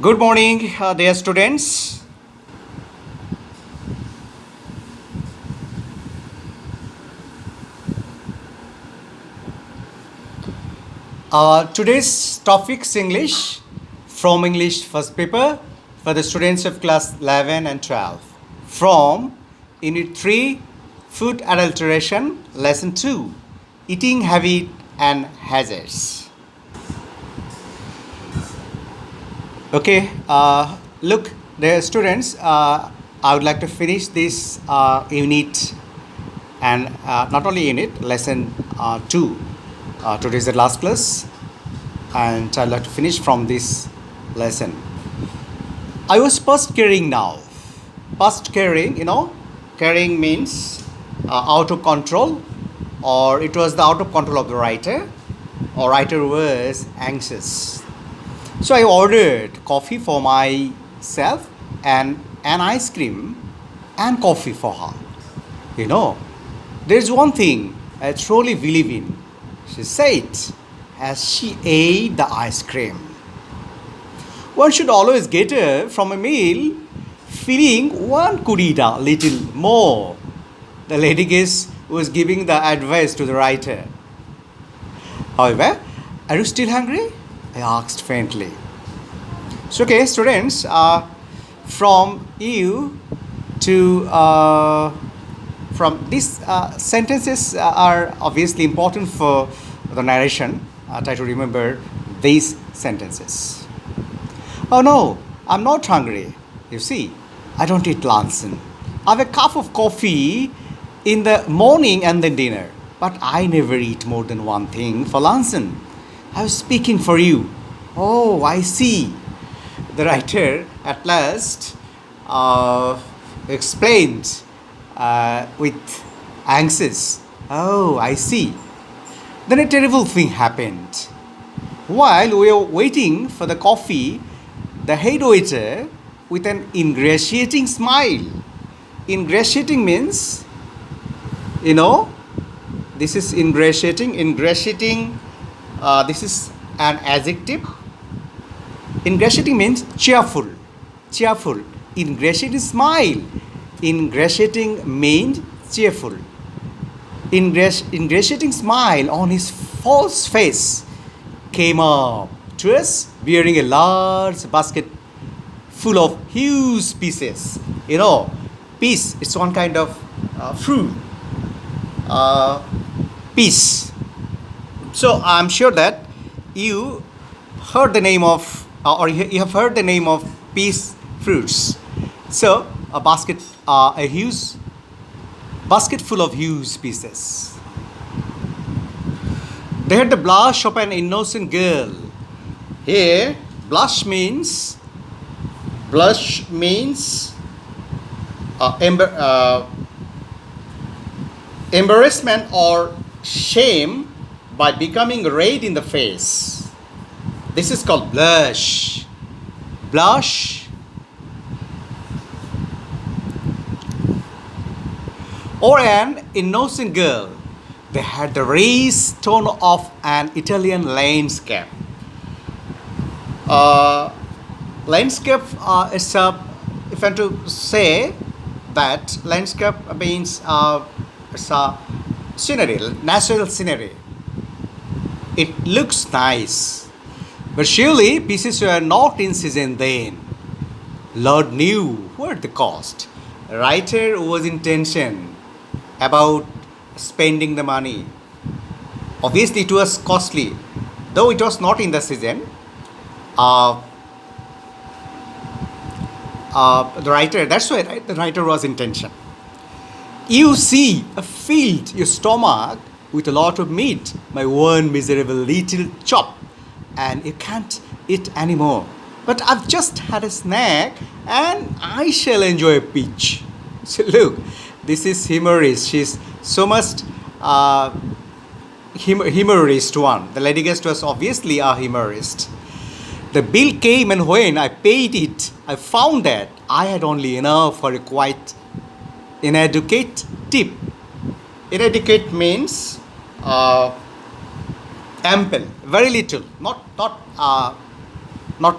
Good morning, dear students. Today's topics English from English first paper for the students of class 11 and 12. From Unit 3, Food Adulteration, Lesson 2, Eating Habit and Hazards. Okay, look, dear students, I would like to finish this unit and not only unit, lesson 2. Today is the last class, and I'd like to finish from this lesson. I was past carrying now. Past carrying, carrying means out of control, or it was the out of control of the writer, or writer was anxious. So I ordered coffee for myself and an ice cream and coffee for her. There's one thing I truly believe in, she said as she ate the ice cream. One should always get up from a meal feeling one could eat a little more. The lady guest was giving the advice to the writer. However, are you still hungry? I asked faintly. So, okay, students, from you to from these sentences are obviously important for the narration. Try to remember these sentences. Oh no, I'm not hungry. You see, I don't eat luncheon. I have a cup of coffee in the morning and then dinner. But I never eat more than one thing for luncheon. I was speaking for you. Oh, I see. The writer at last explained with anxious. Oh, I see. Then a terrible thing happened. While we were waiting for the coffee, the head waiter, with an ingratiating smile. Ingratiating means, this is ingratiating. Ingratiating, this is an adjective. Ingratiating means cheerful. Cheerful. Ingratiating smile. Ingratiating means cheerful. Ingratiating smile on his false face came up to us bearing a large basket full of huge pieces. Piece, it's one kind of fruit. Piece. So I'm sure that you heard the name of, or you have heard the name of peace fruits. So a huge basket full of huge pieces. They had the blush of an innocent girl. Here, blush means embarrassment or shame by becoming red in the face. This is called blush. Blush. Or an innocent girl. They had the raised tone of an Italian landscape. Landscape is if I to say that landscape means it's a scenery, natural scenery. It looks nice, but surely pieces were not in season then. Lord knew what the cost. Writer was in tension about spending the money. Obviously, it was costly, though it was not in the season. The writer, that's why, right? The writer was in tension. You see, filled your stomach with a lot of meat, my one miserable little chop, and you can't eat anymore. But I've just had a snack, and I shall enjoy a peach. So look, this is humorist. She's so much humorist one. The lady guest was obviously a humorist. The bill came, and when I paid it, I found that I had only enough for a quite inadequate tip. Inadequate means ample, very little, not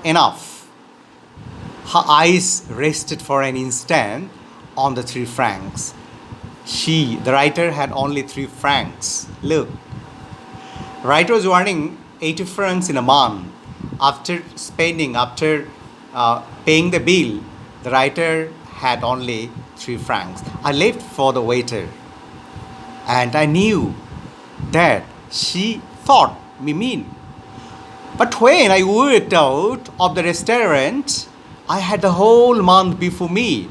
enough. Her eyes rested for an instant on the 3 francs. The writer, had only 3 francs. Look, writer was earning 80 francs in a month. After paying the bill, the writer had only 3 francs. I left for the waiter, and I knew that she thought me mean. But when I walked out of the restaurant, I had the whole month before me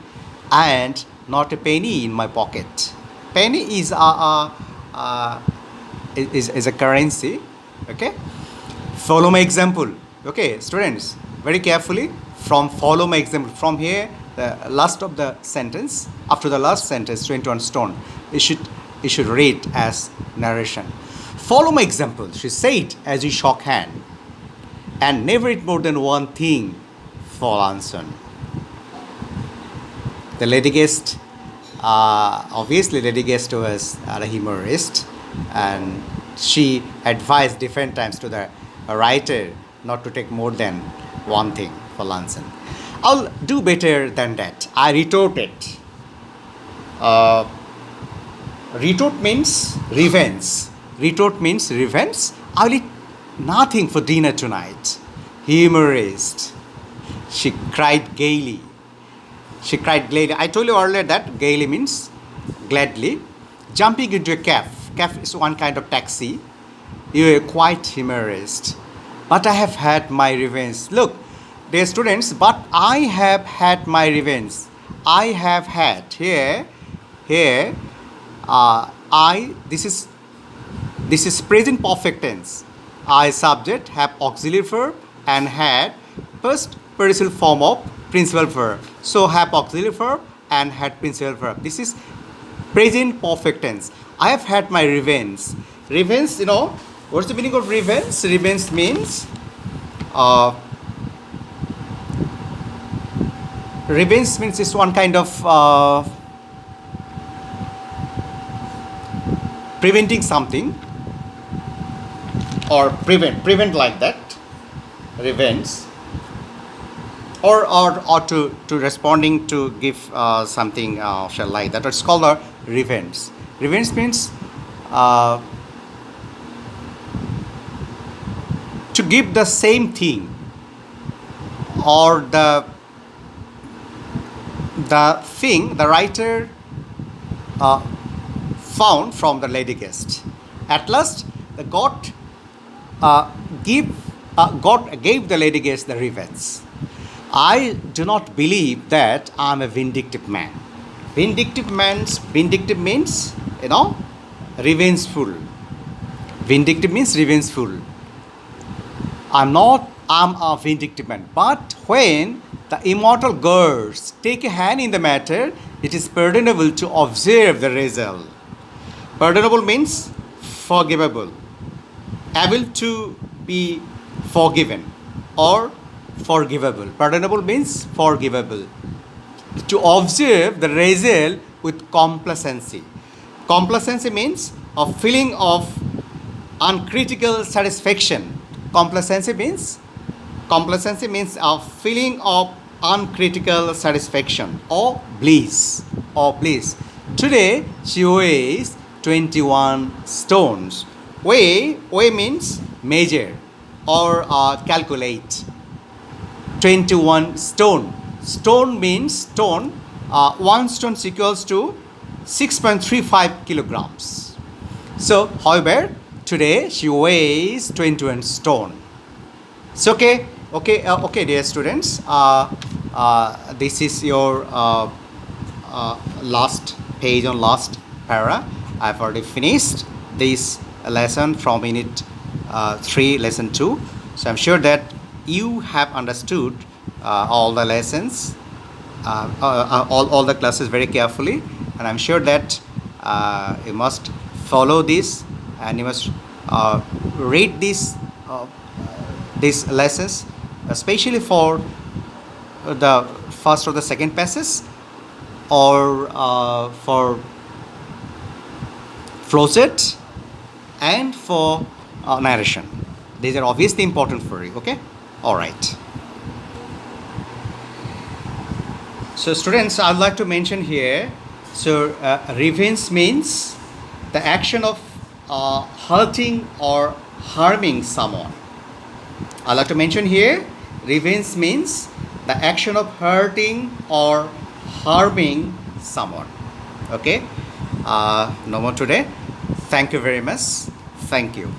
and not a penny in my pocket. Penny is a currency. Okay. Follow my example. Okay, students, very carefully. Follow my example. From here, the last of the sentence, after the last sentence, 21 stone, it should read as narration. Follow my example, she said as we shook hand, and never eat more than one thing for luncheon. The lady guest, obviously, lady guest was a humorist, and she advised different times to the writer not to take more than one thing for luncheon. I'll do better than that. I retorted. Retort means revenge. Retort means revenge. I'll eat nothing for dinner tonight. Humorist. She cried gaily. I told you earlier that gaily means gladly. Jumping into a cab. Cab is one kind of taxi. You are quite humorist. But I have had my revenge. Look, dear students, but I have had my revenge. I have had here. This is present perfect tense. I subject, have auxiliary verb, and had first participle form of principal verb. So have auxiliary verb and had principal verb. This is present perfect tense. I have had my revenge. Revenge, what's the meaning of revenge? Revenge means it's one kind of preventing something, or prevent like that, revenge, or to responding to give something shall like that. It's called a revenge. Revenge means to give the same thing, or the thing the writer found from the lady guest. At last, the God gave the lady guest the revenge. I do not believe that I am a vindictive man. Vindictive means revengeful. Vindictive means revengeful. I'm a vindictive man. But when the immortal gods take a hand in the matter, it is pardonable to observe the result. Pardonable means forgivable. Able to be forgiven or forgivable. Pardonable means forgivable. To observe the result with complacency. Complacency means a feeling of uncritical satisfaction. Complacency means a feeling of uncritical satisfaction or bliss. Today she weighs 21 stones. Weigh means measure or calculate. 21 stone. Stone means stone. 1 stone equals to 6.35 kilograms. So, however, today she weighs 21 stone. It's okay, dear students. This is your last page on last para. I've already finished this lesson from Unit 3, Lesson 2. So I'm sure that you have understood all the lessons, all the classes very carefully, and I'm sure that you must follow this, and you must read these lessons, especially for the first or the second passage, or for flowchart and for narration. These are obviously important for you. Okay, all right. So students, I'd like to mention here, so revenge means the action of hurting or harming someone. I'd like to mention here, revenge means the action of hurting or harming someone. Okay, no more today. Thank you very much. Thank you.